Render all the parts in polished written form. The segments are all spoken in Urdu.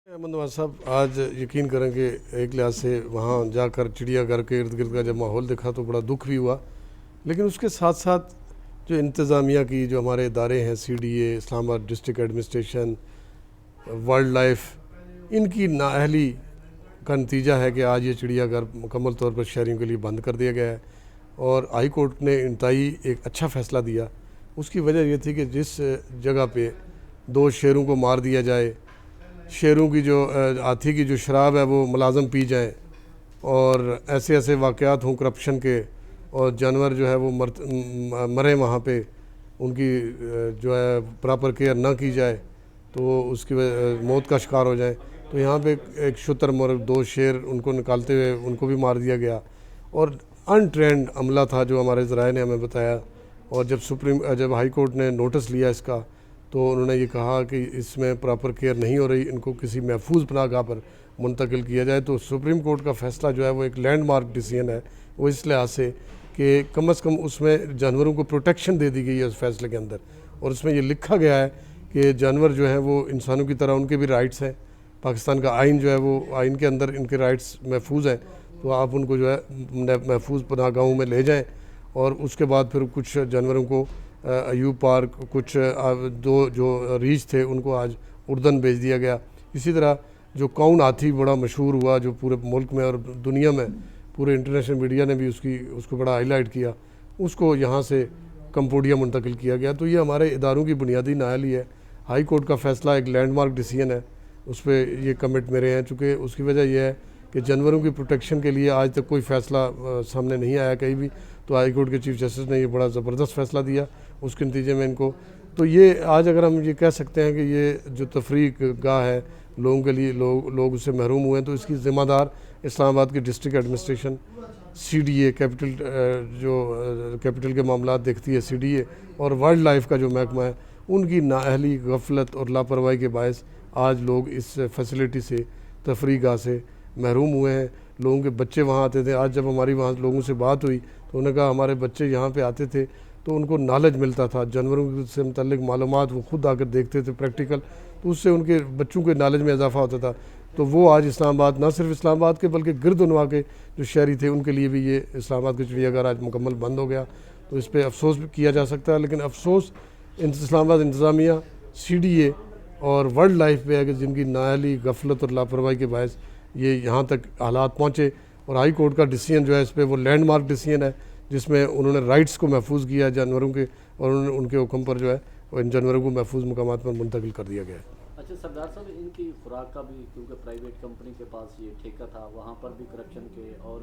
احمد نواز صاحب آج یقین کریں کہ ایک لحاظ سے وہاں جا کر چڑیا گھر کے ارد گرد کا جب ماحول دیکھا تو بڑا دکھ بھی ہوا، لیکن اس کے ساتھ ساتھ جو انتظامیہ کی جو ہمارے ادارے ہیں CDA، اسلام آباد ڈسٹرکٹ ایڈمنسٹریشن، وائلڈ لائف، ان کی نااہلی کا نتیجہ ہے کہ آج یہ چڑیا گھر مکمل طور پر شہریوں کے لیے بند کر دیا گیا ہے، اور ہائی کورٹ نے انتہائی ایک اچھا فیصلہ دیا۔ اس کی وجہ یہ تھی کہ جس جگہ پہ 2 شیروں کو مار دیا جائے، شیروں کی جو ہاتھی کی جو شراب ہے وہ ملازم پی جائیں، اور ایسے ایسے واقعات ہوں کرپشن کے، اور جانور جو ہے وہ مریں وہاں پہ، ان کی جو ہے پراپر کیئر نہ کی جائے تو اس کی موت کا شکار ہو جائیں، تو یہاں پہ ایک شتر مرغ 2 شیر ان کو نکالتے ہوئے ان کو بھی مار دیا گیا، اور انٹرینڈ عملہ تھا جو ہمارے ذرائع نے ہمیں بتایا۔ اور جب ہائی کورٹ نے نوٹس لیا اس کا تو انہوں نے یہ کہا کہ اس میں پراپر کیئر نہیں ہو رہی، ان کو کسی محفوظ پناہ گاہ پر منتقل کیا جائے۔ تو سپریم کورٹ کا فیصلہ جو ہے وہ ایک لینڈ مارک ڈیسیژن ہے، وہ اس لحاظ سے کہ کم از کم اس میں جانوروں کو پروٹیکشن دے دی گئی ہے اس فیصلے کے اندر، اور اس میں یہ لکھا گیا ہے کہ جانور جو ہیں وہ انسانوں کی طرح ان کے بھی رائٹس ہیں، پاکستان کا آئین جو ہے وہ آئین کے اندر ان کے رائٹس محفوظ ہیں، تو آپ ان کو جو ہے محفوظ پناہ گاہوں میں لے جائیں۔ اور اس کے بعد پھر کچھ جانوروں کو ایوب پارک، کچھ 2 جو ریچھ تھے ان کو آج اردن بھیج دیا گیا۔ اسی طرح جو کاؤن ہاتھی بڑا مشہور ہوا جو پورے ملک میں اور دنیا میں، پورے انٹرنیشنل میڈیا نے بھی اس کو بڑا ہائی لائٹ کیا، اس کو یہاں سے کمبوڈیا منتقل کیا گیا۔ تو یہ ہمارے اداروں کی بنیادی نااہلی ہے۔ ہائی کورٹ کا فیصلہ ایک لینڈ مارک ڈیسیژن ہے، اس پہ یہ کمٹ میرے ہیں، چونکہ اس کی وجہ یہ ہے کہ جانوروں کی پروٹیکشن کے لیے آج تک کوئی فیصلہ سامنے نہیں آیا کہیں بھی، تو ہائی کورٹ کے چیف جسٹس نے یہ بڑا زبردست فیصلہ دیا، اس کے نتیجے میں ان کو تو یہ آج اگر ہم یہ کہہ سکتے ہیں کہ یہ جو تفریق گاہ ہے لوگوں کے لیے، لوگ اس سے محروم ہوئے ہیں، تو اس کی ذمہ دار اسلام آباد کی ڈسٹرکٹ ایڈمنسٹریشن، CDA کیپٹل کے معاملات دیکھتی ہے CDA، اور وائلڈ لائف کا جو محکمہ ہے، ان کی نااہلی، غفلت اور لاپرواہی کے باعث آج لوگ اس فیسلٹی سے، تفریح گاہ سے محروم ہوئے ہیں۔ لوگوں کے بچے وہاں آتے تھے، آج جب ہماری وہاں لوگوں سے بات ہوئی تو انہوں نے کہا ہمارے بچے یہاں پہ آتے تھے تو ان کو نالج ملتا تھا، جانوروں سے متعلق معلومات وہ خود آ کر دیکھتے تھے پریکٹیکل، تو اس سے ان کے بچوں کے نالج میں اضافہ ہوتا تھا۔ تو وہ آج اسلام آباد، نہ صرف اسلام آباد کے بلکہ گرد و نواح کے جو شہری تھے ان کے لیے بھی یہ اسلام آباد کا چڑیا گھر آج مکمل بند ہو گیا۔ تو اس پہ افسوس بھی کیا جا سکتا ہے، لیکن افسوس اسلام آباد انتظامیہ، CDA اور ورلڈ لائف پہ ہے کہ جن کی نااہلی، غفلت اور لاپرواہی کے باعث یہ یہاں تک حالات پہنچے۔ اور ہائی کورٹ کا ڈیسیژن جو ہے اس پہ وہ لینڈ مارک ڈیسیژن ہے، جس میں انہوں نے رائٹس کو محفوظ کیا جانوروں کے، اور انہوں نے ان کے حکم پر جو ہے وہ ان جانوروں کو محفوظ مقامات پر منتقل کر دیا گیا ہے۔ اچھا سردار صاحب، ان کی خوراک کا بھی، کیونکہ پرائیویٹ کمپنی کے پاس یہ ٹھیکہ تھا، وہاں پر بھی کرپشن کے، اور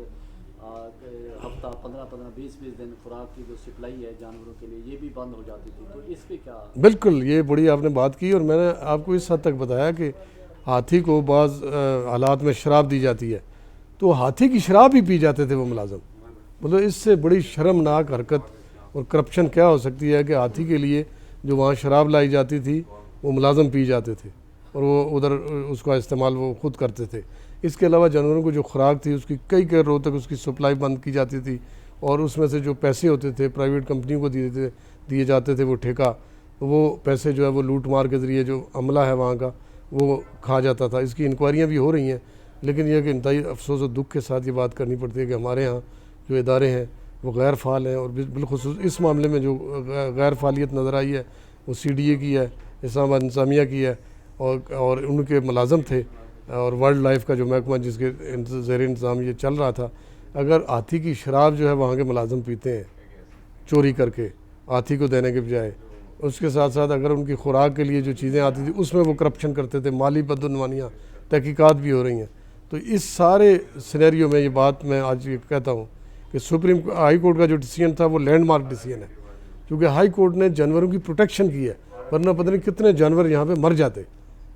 ہفتہ 15 20 دن خوراک کی جو سپلائی ہے جانوروں کے لیے یہ بھی بند ہو جاتی تھی، تو اس پہ کیا؟ بالکل، یہ بڑی آپ نے بات کی، اور میں نے آپ کو اس حد تک بتایا کہ ہاتھی کو بعض حالات میں شراب دی جاتی ہے، تو ہاتھی کی شراب ہی پی جاتے تھے وہ ملازم۔ مطلب اس سے بڑی شرمناک حرکت اور کرپشن کیا ہو سکتی ہے کہ ہاتھی کے لیے جو وہاں شراب لائی جاتی تھی وہ ملازم پی جاتے تھے، اور وہ ادھر اس کا استعمال وہ خود کرتے تھے۔ اس کے علاوہ جانوروں کو جو خوراک تھی اس کی کئی روز تک اس کی سپلائی بند کی جاتی تھی، اور اس میں سے جو پیسے ہوتے تھے پرائیویٹ کمپنیوں کو دیے جاتے تھے وہ ٹھیکہ، وہ پیسے جو ہے وہ لوٹ مار کے ذریعے جو عملہ ہے وہاں کا وہ کھا جاتا تھا۔ اس کی انکوائریاں بھی ہو رہی ہیں، لیکن یہ کہ انتہائی افسوس و دکھ کے ساتھ یہ بات کرنی پڑتی ہے کہ ہمارے ہاں جو ادارے ہیں وہ غیر فعال ہیں، اور بالخصوص اس معاملے میں جو غیر فعالیت نظر آئی ہے وہ CDA کی ہے، اسلام آباد انتظامیہ کی ہے، اور ان کے ملازم تھے، اور ورلڈ لائف کا جو محکمہ جس کے زیر انتظام یہ چل رہا تھا۔ اگر ہاتھی کی شراب جو ہے وہاں کے ملازم پیتے ہیں چوری کر کے ہاتھی کو دینے کے بجائے، اس کے ساتھ ساتھ اگر ان کی خوراک کے لیے جو چیزیں آتی تھیں اس میں وہ کرپشن کرتے تھے، مالی بدعنوانیاں، تحقیقات بھی ہو رہی ہیں، تو اس سارے سینیریو میں یہ بات میں آج یہ کہتا ہوں کہ ہائی کورٹ کا جو ڈیسیژن تھا وہ لینڈ مارک ڈیسیژن ہے، کیونکہ ہائی کورٹ نے جانوروں کی پروٹیکشن کی ہے، ورنہ پتہ نہیں کتنے جانور یہاں پہ مر جاتے۔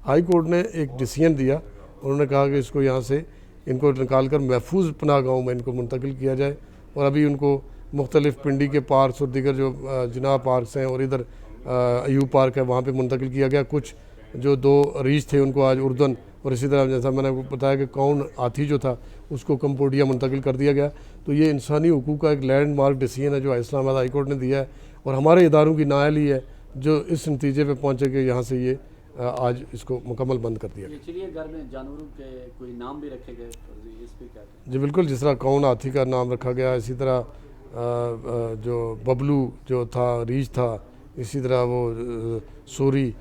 ہائی کورٹ نے ایک ڈیسیژن دیا، انہوں نے کہا کہ اس کو یہاں سے ان کو نکال کر محفوظ پناہ گاہوں میں ان کو منتقل کیا جائے، اور ابھی ان کو مختلف پنڈی کے پارکس اور دیگر جو جناح پارکس ہیں، اور ادھر ایوب پارک ہے وہاں پہ منتقل کیا گیا۔ کچھ جو 2 ریچھ تھے ان کو آج اردن، اور اسی طرح جیسا میں نے بتایا کہ کاؤن ہاتھی جو تھا اس کو کمبوڈیا منتقل کر دیا گیا۔ تو یہ انسانی حقوق کا ایک لینڈ مارک ڈیسیژن ہے جو اسلام آباد ہائی کورٹ نے دیا ہے، اور ہمارے اداروں کی نااہلی ہے جو اس نتیجے پہ پہنچے کہ یہاں سے یہ آج اس کو مکمل بند کر دیا گیا۔ یہ چڑیا گھر میں جانوروں کے کوئی نام بھی رکھے گئے، اس پہ کیا کہیں؟ جی بالکل، جس طرح کون ہاتھی کا نام رکھا گیا، اسی طرح جو ببلو جو تھا ریچھ تھا، اسی طرح وہ سوری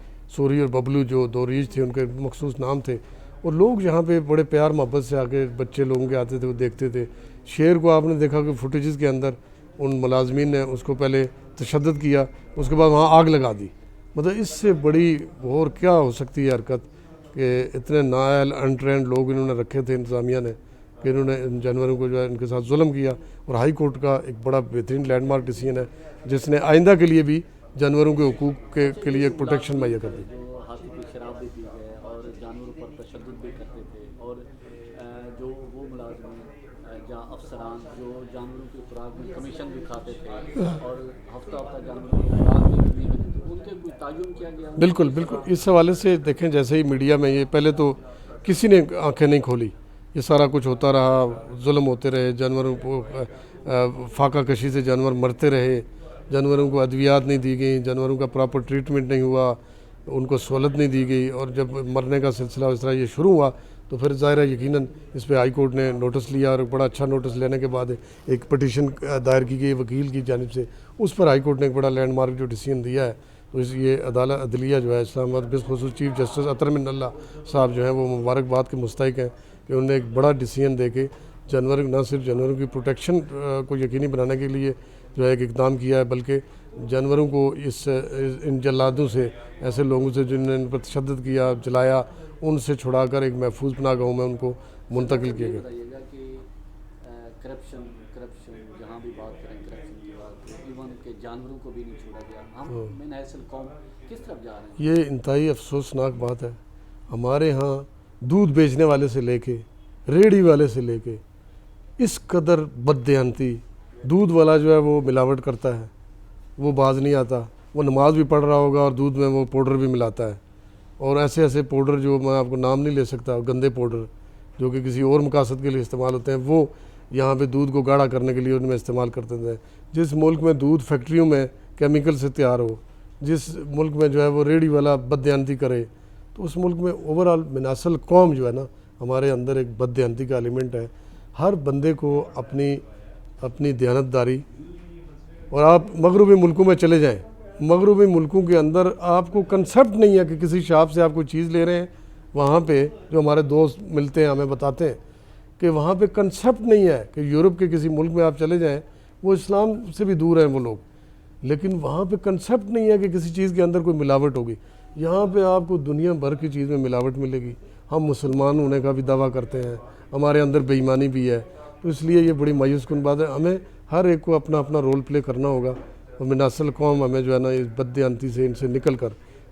اور ببلو جو دو ریچھ تھے، ان کے مخصوص نام تھے۔ اور لوگ یہاں پہ بڑے پیار محبت سے آ کے بچے لوگوں کے آتے تھے، وہ دیکھتے تھے۔ شیر کو آپ نے دیکھا کہ فوٹیجز کے اندر ان ملازمین نے اس کو پہلے تشدد کیا، اس کے بعد وہاں آگ لگا دی۔ مطلب اس سے بڑی اور کیا ہو سکتی ہے حرکت کہ اتنے نااہل انٹرینڈ لوگ انہوں نے رکھے تھے انتظامیہ نے کہ انہوں نے ان جانوروں کو جو ہے ان کے ساتھ ظلم کیا۔ اور ہائی کورٹ کا ایک بڑا بہترین لینڈ مارک ڈیسیژن ہے جس نے آئندہ کے لیے بھی جانوروں کے حقوق کے لیے ایک پروٹیکشن مہیا کر دی۔ جو ہاتھی کی شراب بھی پی گئے اور جانوروں پر تشدد بھی کرتے تھے، اور جو وہ ملازمین جہاں افسران جو جانوروں کی خوراک میں کمیشن بھی کھاتے تھے اور ہفتہ جانوروں کی خوراک بھی ملتی تھی، ان کے کوئی تعین کیا گیا؟ بالکل بالکل، اس حوالے سے دیکھیں جیسے ہی میڈیا میں یہ پہلے تو کسی نے آنکھیں نہیں کھولی، یہ سارا کچھ ہوتا رہا، ظلم ہوتے رہے، جانوروں کو فاقہ کشی سے جانور مرتے رہے، جانوروں کو ادویات نہیں دی گئیں، جانوروں کا پراپر ٹریٹمنٹ نہیں ہوا، ان کو سہولت نہیں دی گئی، اور جب مرنے کا سلسلہ اس طرح یہ شروع ہوا تو پھر ظاہر ہے یقیناً اس پہ ہائی کورٹ نے نوٹس لیا، اور بڑا اچھا نوٹس لینے کے بعد ایک پٹیشن دائر کی گئی وکیل کی جانب سے، اس پر ہائی کورٹ نے ایک بڑا لینڈ مارک جو ڈیسیژن دیا ہے۔ تو یہ عدلیہ جو ہے اسلام آباد بالخصوص چیف جسٹس اطہر من اللہ صاحب جو ہیں وہ مبارکباد کے مستحق ہیں کہ انہوں نے ایک بڑا ڈیسیژن دے کے نہ صرف جانوروں کی پروٹیکشن کو یقینی بنانے کے لیے جو ہے ایک اقدام کیا ہے، بلکہ جانوروں کو ان جلادوں سے، ایسے لوگوں سے جنہوں نے ان پر تشدد کیا، جلایا، ان سے چھڑا کر ایک محفوظ پناہ گاہوں میں ان کو منتقل کیا گیا۔ بتائیے گا کہ کرپشن جہاں بھی بات کریں کرپشن کی بات، ایون کہ جانوروں کو بھی نہیں چھوڑا گیا، ہم من حیث القوم کس طرف جا رہے ہیں؟ یہ انتہائی افسوسناک بات ہے۔ ہمارے ہاں دودھ بیچنے والے سے لے کے ریڑھی والے سے لے کے اس قدر بددیانتی، دودھ والا جو ہے وہ ملاوٹ کرتا ہے، وہ باز نہیں آتا، وہ نماز بھی پڑھ رہا ہوگا اور دودھ میں وہ پاؤڈر بھی ملاتا ہے، اور ایسے پاؤڈر جو میں آپ کو نام نہیں لے سکتا، گندے پاؤڈر جو کہ کسی اور مقاصد کے لیے استعمال ہوتے ہیں، وہ یہاں پہ دودھ کو گاڑھا کرنے کے لیے ان میں استعمال کرتے تھے۔ جس ملک میں دودھ فیکٹریوں میں کیمیکل سے تیار ہو، جس ملک میں جو ہے وہ ریڑھی والا بددیانتی کرے، تو اس ملک میں اوورآل مناسل قوم جو ہے نا، ہمارے اندر ایک بددیانتی کا ایلیمنٹ ہے۔ ہر بندے کو اپنی دیانتداری، اور آپ مغربی ملکوں میں چلے جائیں، مغربی ملکوں کے اندر آپ کو کنسیپٹ نہیں ہے کہ کسی شاپ سے آپ کوئی چیز لے رہے ہیں، وہاں پہ جو ہمارے دوست ملتے ہیں ہمیں بتاتے ہیں کہ وہاں پہ کنسیپٹ نہیں ہے کہ یورپ کے کسی ملک میں آپ چلے جائیں، وہ اسلام سے بھی دور ہیں وہ لوگ، لیکن وہاں پہ کنسیپٹ نہیں ہے کہ کسی چیز کے اندر کوئی ملاوٹ ہوگی۔ یہاں پہ آپ کو دنیا بھر کی چیز میں ملاوٹ ملے گی۔ ہم مسلمان ہونے کا بھی دعویٰ کرتے ہیں، ہمارے اندر بے ایمانی بھی ہے، تو اس لیے یہ بڑی مایوس کن بات ہے۔ ہمیں ہر ایک کو اپنا رول پلے کرنا ہوگا، اور مناسل قوم ہمیں جو ہے نا اس بددیانتی سے ان سے نکل کر،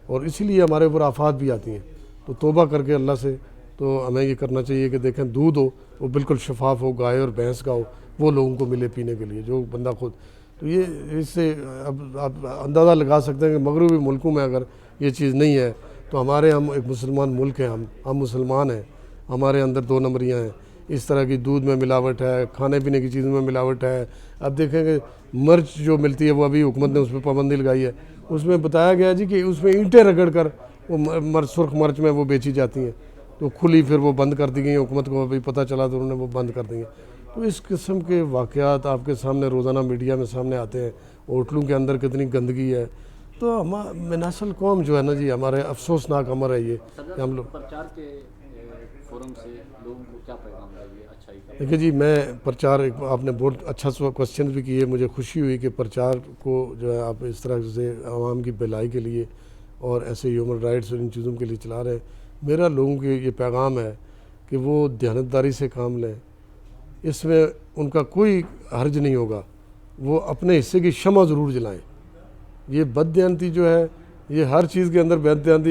اور اسی لیے ہمارے اوپر آفات بھی آتی ہیں، تو توبہ کر کے اللہ سے تو ہمیں یہ کرنا چاہیے کہ دیکھیں دودھ ہو وہ بالکل شفاف ہو، گائے اور بھینس کا ہو، وہ لوگوں کو ملے پینے کے لیے، جو بندہ خود۔ تو یہ اس سے اب آپ اندازہ لگا سکتے ہیں کہ مغربی ملکوں میں اگر یہ چیز نہیں ہے تو ہم ایک مسلمان ملک ہیں، ہم مسلمان ہیں، ہمارے اندر دو نمبریاں ہیں۔ اس طرح کی دودھ میں ملاوٹ ہے، کھانے پینے کی چیزوں میں ملاوٹ ہے۔ اب دیکھیں کہ مرچ جو ملتی ہے وہ ابھی حکومت نے اس پہ پابندی لگائی ہے، اس میں بتایا گیا جی کہ اس میں اینٹیں رگڑ کر وہ سرخ مرچ میں وہ بیچی جاتی ہیں، تو کھلی پھر وہ بند کر دی گئی، حکومت کو ابھی پتہ چلا تو انہوں نے وہ بند کر دی ہیں۔ تو اس قسم کے واقعات آپ کے سامنے روزانہ میڈیا میں سامنے آتے ہیں، ہوٹلوں کے اندر کتنی گندگی ہے۔ تو مناسل قوم جو ہے نا جی، ہمارے افسوسناک امر ہے یہ کہ ہم لوگ۔ پرچار کے فورم سے لوگوں کو کیا پیغام ہے یہ اچھائی کا؟ دیکھیے جی، میں پرچار، آپ نے بہت اچھا کوشچن بھی کیے، مجھے خوشی ہوئی کہ پرچار کو جو ہے آپ اس طرح سے عوام کی بھلائی کے لیے اور ایسے ہیومن رائٹس اور ان چیزوں کے لیے چلا رہے ہیں۔ میرا لوگوں کے یہ پیغام ہے کہ وہ دیانتداری سے کام لیں، اس میں ان کا کوئی حرج نہیں ہوگا، وہ اپنے حصے کی شمع ضرور جلائیں۔ یہ بددیانتی جو ہے، یہ ہر چیز کے اندر بددیانتی،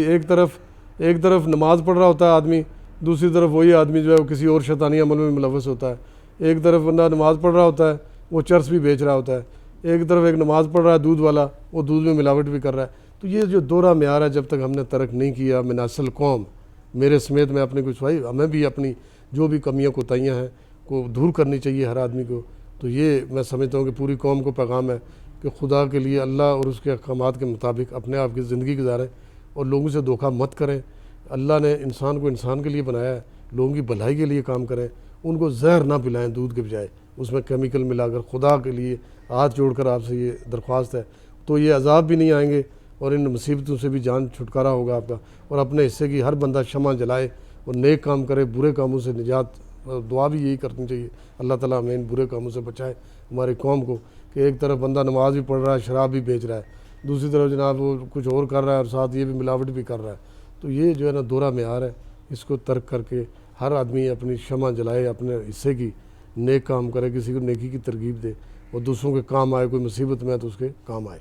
ایک طرف نماز پڑھ رہا ہوتا ہے آدمی، دوسری طرف وہی آدمی جو ہے وہ کسی اور شیطانی عمل میں ملوث ہوتا ہے۔ ایک طرف بندہ نماز پڑھ رہا ہوتا ہے، وہ چرس بھی بیچ رہا ہوتا ہے، ایک طرف ایک نماز پڑھ رہا ہے دودھ والا، وہ دودھ میں ملاوٹ بھی کر رہا ہے۔ تو یہ جو دورہ معیار ہے، جب تک ہم نے ترک نہیں کیا، مناسل قوم میرے سمیت میں اپنے کچھ بھائی، ہمیں بھی اپنی جو بھی کمیاں کوتاہیاں ہیں کو دور کرنی چاہیے ہر آدمی کو۔ تو یہ میں سمجھتا ہوں کہ پوری قوم کو پیغام ہے کہ خدا کے لیے، اللہ اور اس کے احکامات کے مطابق اپنے آپ کی زندگی گزاریں، اور لوگوں سے دھوکہ مت کریں. اللہ نے انسان کو انسان کے لیے بنایا ہے, لوگوں کی بھلائی کے لیے کام کریں. ان کو زہر نہ پلائیں دودھ کے بجائے, اس میں کیمیکل ملا کر. خدا کے لیے ہاتھ جوڑ کر آپ سے یہ درخواست ہے. تو یہ عذاب بھی نہیں آئیں گے اور ان مصیبتوں سے بھی جان چھٹکارا ہوگا آپ کا. اور اپنے حصے کی ہر بندہ شمع جلائے اور نیک کام کرے, برے کاموں سے نجات. دعا بھی یہی کرنی چاہیے, اللہ تعالیٰ ہمیں ان برے کاموں سے بچائے ہماری قوم کو. کہ ایک طرف بندہ نماز بھی پڑھ رہا ہے, شراب بھی بیچ رہا ہے, دوسری طرف جناب وہ کچھ اور کر رہا ہے اور ساتھ یہ بھی ملاوٹ بھی کر رہا ہے. تو یہ جو ہے نا دورہ معیار ہے, اس کو ترک کر کے ہر آدمی اپنی شمع جلائے, اپنے حصے کی نیک کام کرے, کسی کو نیکی کی ترغیب دے اور دوسروں کے کام آئے. کوئی مصیبت میں ہے تو اس کے کام آئے.